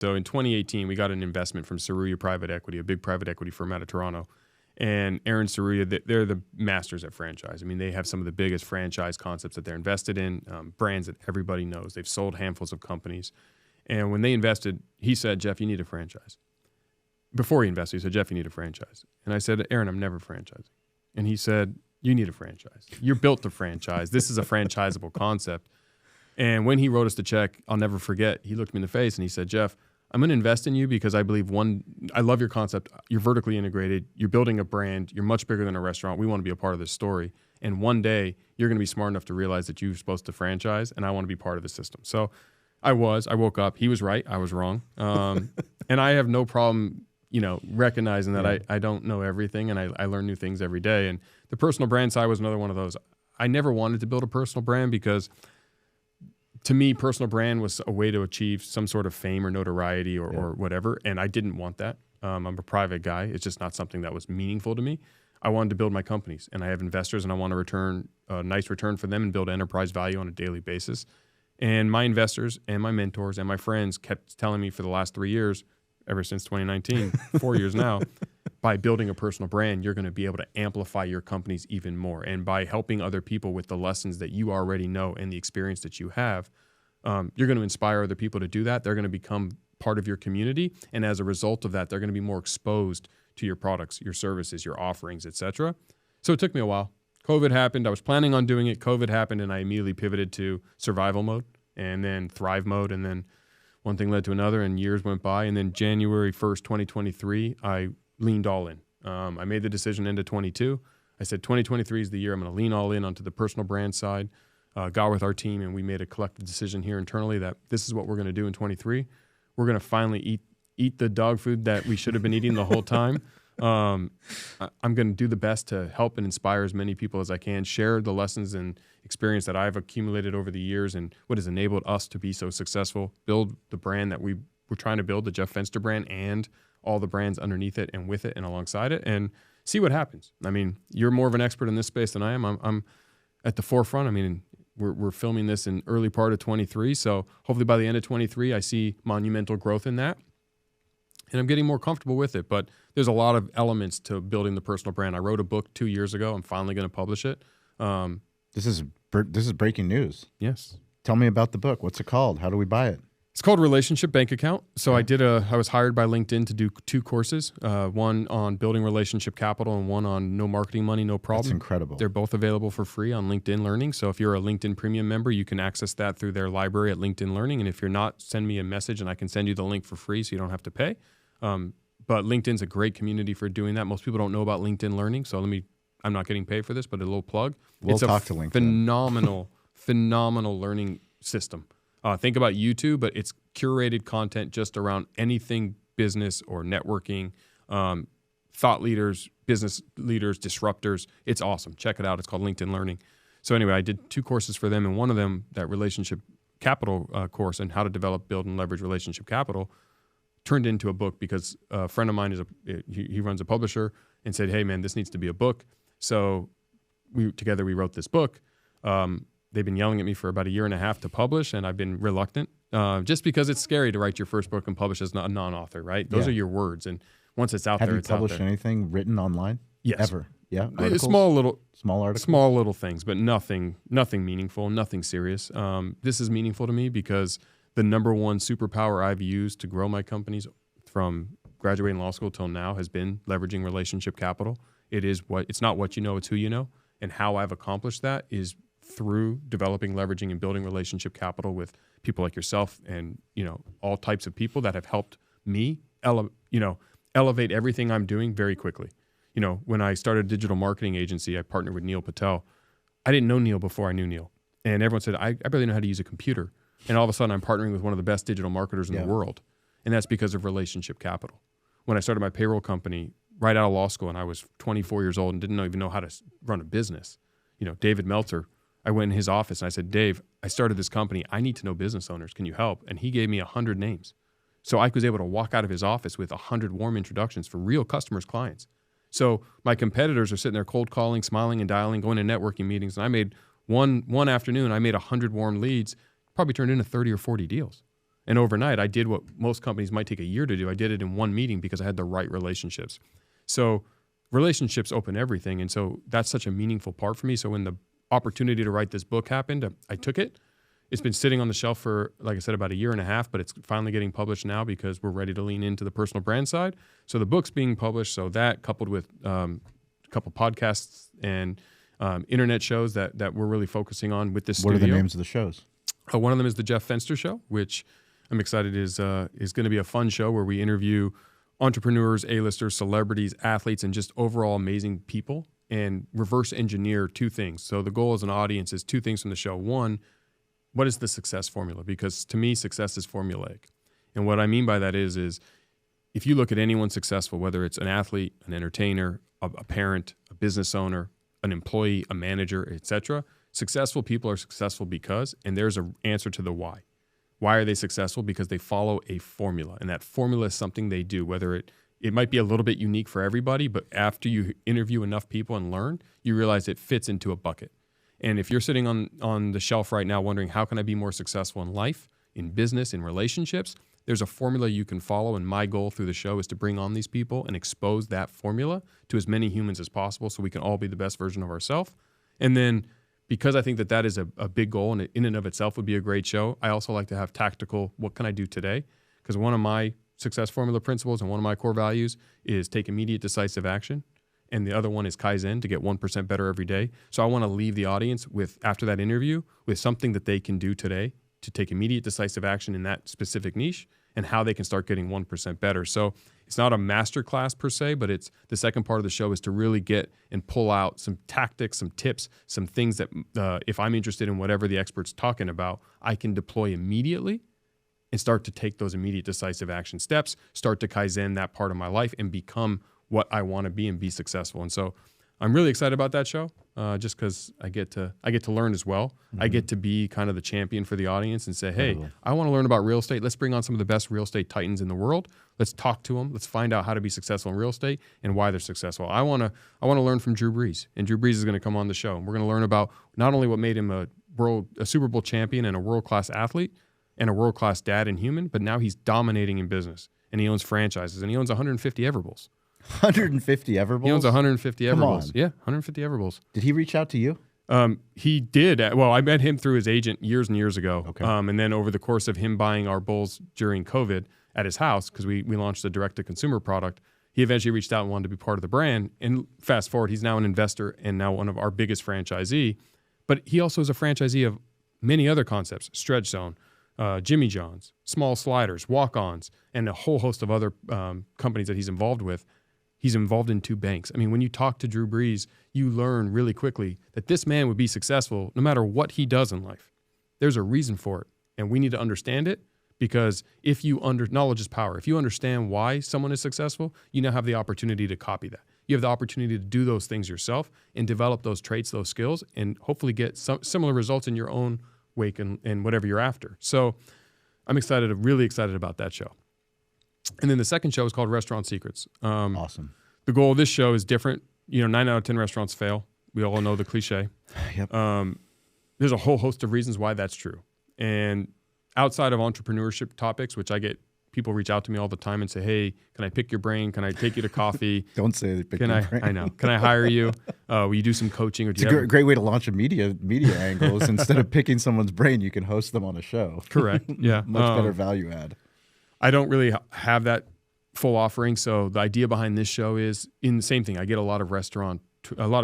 So in 2018, we got an investment from Saruya Private Equity, a big private equity firm out of Toronto. And Aaron Saruya, they're the masters at franchise. I mean, they have some of the biggest franchise concepts that they're invested in, brands that everybody knows. They've sold handfuls of companies. And when they invested, he said, Jeff, you need a franchise. Before he invested, he said, Jeff, you need a franchise. And I said, Aaron, I'm never franchising. And he said, you need a franchise. You're built to franchise. This is a franchisable concept. And when he wrote us the check, I'll never forget, he looked me in the face and he said, Jeff, I'm going to invest in you because I believe, one, I love your concept. You're vertically integrated. You're building a brand. You're much bigger than a restaurant. We want to be a part of this story. And one day, you're going to be smart enough to realize that you're supposed to franchise, and I want to be part of the system. So I woke up. He was right. I was wrong. And I have no problem, recognizing that I don't know everything, and I learn new things every day. And the personal brand side was another one of those. I never wanted to build a personal brand because, to me, personal brand was a way to achieve some sort of fame or notoriety or whatever, and I didn't want that. I'm a private guy. It's just not something that was meaningful to me. I wanted to build my companies, and I have investors, and I want to return a nice return for them and build enterprise value on a daily basis. And my investors and my mentors and my friends kept telling me for the last 3 years, ever since 2019, 4 years now, by building a personal brand, you're going to be able to amplify your companies even more. And by helping other people with the lessons that you already know and the experience that you have, you're going to inspire other people to do that. They're going to become part of your community. And as a result of that, they're going to be more exposed to your products, your services, your offerings, etc. So it took me a while. COVID happened. I was planning on doing it. COVID happened, and I immediately pivoted to survival mode and then thrive mode. And then one thing led to another, and years went by. And then January 1st, 2023, I leaned all in. I made the decision into 22. I said 2023 is the year I'm going to lean all in onto the personal brand side. Got with our team, and we made a collective decision here internally that this is what we're going to do in 23. We're going to finally eat the dog food that we should have been eating the whole time. I'm going to do the best to help and inspire as many people as I can, share the lessons and experience that I've accumulated over the years and what has enabled us to be so successful, build the brand that we were trying to build, the Jeff Fenster brand, and all the brands underneath it and with it and alongside it, and see what happens. I mean, you're more of an expert in this space than I am. I'm at the forefront. I mean, we're filming this in early part of 23, so hopefully by the end of 23, I see monumental growth in that. And I'm getting more comfortable with it, but there's a lot of elements to building the personal brand. I wrote a book 2 years ago. I'm finally going to publish it. This is breaking news. Yes. Tell me about the book. What's it called? How do we buy it? It's called Relationship Bank Account. So I was hired by LinkedIn to do 2 courses, one on building relationship capital and one on no marketing money, no problem. That's incredible. They're both available for free on LinkedIn Learning. So if you're a LinkedIn Premium member, you can access that through their library at LinkedIn Learning. And if you're not, send me a message and I can send you the link for free so you don't have to pay. But LinkedIn's a great community for doing that. Most people don't know about LinkedIn Learning. So I'm not getting paid for this, but a little plug. We'll talk to LinkedIn. Phenomenal learning system. Think about YouTube, but it's curated content just around anything business or networking, thought leaders, business leaders, disruptors. It's awesome. Check it out. It's called LinkedIn Learning. So anyway, I did 2 courses for them, and one of them, that relationship capital course and how to develop, build, and leverage relationship capital, turned into a book because a friend of mine he runs a publisher and said, hey man, this needs to be a book. So we wrote this book. They've been yelling at me for about 1.5 years to publish, and I've been reluctant just because it's scary to write your first book and publish as a non-author, right? Those are your words. And once it's out there, it's out there. Have you published anything written online? Yes. Ever? Yeah. Articles? Small articles? Small little things, but nothing meaningful, nothing serious. This is meaningful to me because the number one superpower I've used to grow my companies from graduating law school till now has been leveraging relationship capital. It's not what you know, it's who you know. And how I've accomplished that is through developing, leveraging, and building relationship capital with people like yourself and, all types of people that have helped me, elevate everything I'm doing very quickly. When I started a digital marketing agency, I partnered with Neil Patel. I didn't know Neil before I knew Neil. And everyone said, I barely know how to use a computer. And all of a sudden I'm partnering with one of the best digital marketers in the world. And that's because of relationship capital. When I started my payroll company right out of law school and I was 24 years old and didn't even know how to run a business, David Meltzer, I went in his office and I said, Dave, I started this company. I need to know business owners. Can you help? And he gave me 100 names. So I was able to walk out of his office with 100 warm introductions for real customers, clients. So my competitors are sitting there cold calling, smiling and dialing, going to networking meetings. And I made one afternoon, I made 100 warm leads, probably turned into 30 or 40 deals. And overnight, I did what most companies might take a year to do. I did it in one meeting because I had the right relationships. So relationships open everything. And so that's such a meaningful part for me. So when the opportunity to write this book happened, I took it. It's been sitting on the shelf for, like I said, about a year and a half, but it's finally getting published now because we're ready to lean into the personal brand side. So the book's being published. So that coupled with a couple podcasts and internet shows that we're really focusing on with this studio. What are the names of the shows? One of them is the Jeff Fenster Show, which I'm excited is going to be a fun show where we interview entrepreneurs, A-listers, celebrities, athletes, and just overall amazing people and reverse engineer two things. So the goal as an audience is two things from the show. One, what is the success formula? Because to me, success is formulaic. And what I mean by that is if you look at anyone successful, whether it's an athlete, an entertainer, a parent, a business owner, an employee, a manager, etc., successful people are successful because, and there's an answer to the why. Why are they successful? Because they follow a formula, and that formula is something they do, whether it might be a little bit unique for everybody, but after you interview enough people and learn, you realize it fits into a bucket. And if you're sitting on the shelf right now wondering, how can I be more successful in life, in business, in relationships, there's a formula you can follow. And my goal through the show is to bring on these people and expose that formula to as many humans as possible so we can all be the best version of ourselves. And then because I think that is a big goal and in and of itself would be a great show, I also like to have tactical, what can I do today? Because one of my success formula principles and one of my core values is take immediate decisive action. And the other one is Kaizen, to get 1% better every day. So I want to leave the audience with, after that interview, with something that they can do today to take immediate decisive action in that specific niche and how they can start getting 1% better. So it's not a master class per se, but it's the second part of the show is to really get and pull out some tactics, some tips, some things that if I'm interested in whatever the expert's talking about, I can deploy immediately and start to take those immediate decisive action steps, start to Kaizen that part of my life and become what I want to be and be successful. And so I'm really excited about that show just because I get to learn as well. Mm-hmm. I get to be kind of the champion for the audience and say, hey, I want to learn about real estate. Let's bring on some of the best real estate titans in the world. Let's talk to them. Let's find out how to be successful in real estate and why they're successful. I want to learn from Drew Brees, and Drew Brees is going to come on the show. And we're going to learn about not only what made him a Super Bowl champion and a world-class athlete and a world-class dad and human, but now he's dominating in business, and he owns franchises, and he owns 150 Everbulls. 150 Everbulls? He owns 150 Come Everbulls. on. Yeah, 150 Everbulls. Did he reach out to you? He did. Well, I met him through his agent years and years ago. Okay. And then over the course of him buying our bulls during COVID at his house, because we launched a direct-to-consumer product, he eventually reached out and wanted to be part of the brand. And fast forward, he's now an investor and now one of our biggest franchisee. But he also is a franchisee of many other concepts, Stretch Zone, Jimmy John's, Small Sliders, Walk-Ons, and a whole host of other companies that he's involved with. He's involved in 2 banks. I mean, when you talk to Drew Brees, you learn really quickly that this man would be successful no matter what he does in life. There's a reason for it, and we need to understand it because knowledge is power. If you understand why someone is successful, you now have the opportunity to copy that. You have the opportunity to do those things yourself and develop those traits, those skills, and hopefully get some similar results in your own wake and whatever you're after. So I'm really excited about that show. And then the second show is called Restaurant Secrets. Awesome. The goal of this show is different. 9 out of 10 restaurants fail. We all know the cliche. Yep. There's a whole host of reasons why that's true. And outside of entrepreneurship topics, which I get people reach out to me all the time and say, hey, can I pick your brain? Can I take you to coffee? Don't say they pick your brain. I know. Can I hire you? Will you do some coaching? Or it's a great way to launch a media angles. Instead of picking someone's brain, you can host them on a show. Correct. Yeah. Much better value add. I don't really have that full offering. So the idea behind this show is in the same thing. I get a lot of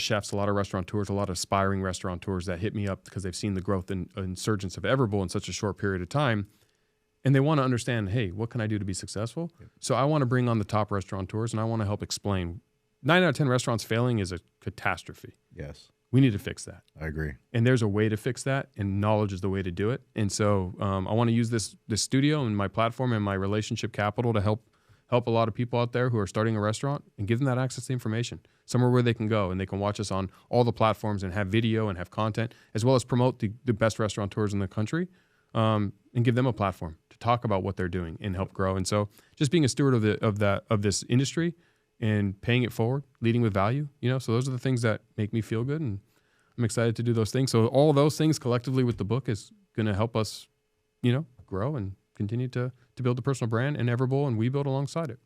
chefs, a lot of restaurateurs, a lot of aspiring restaurateurs that hit me up because they've seen the growth and insurgence of Everbull in such a short period of time. And they want to understand, hey, what can I do to be successful? Yep. So I want to bring on the top restaurateurs and I want to help explain 9 out of 10 restaurants failing is a catastrophe. Yes. We need to fix that. I agree. And there's a way to fix that, and knowledge is the way to do it. And so I want to use this studio and my platform and my relationship capital to help a lot of people out there who are starting a restaurant and give them that access to information, somewhere where they can go and they can watch us on all the platforms and have video and have content, as well as promote the best restaurateurs in the country and give them a platform to talk about what they're doing and help grow. And so just being a steward of this industry and paying it forward, leading with value, so those are the things that make me feel good, and I'm excited to do those things. So all those things collectively with the book is going to help us, grow and continue to build the personal brand and Everbowl, and we build alongside it.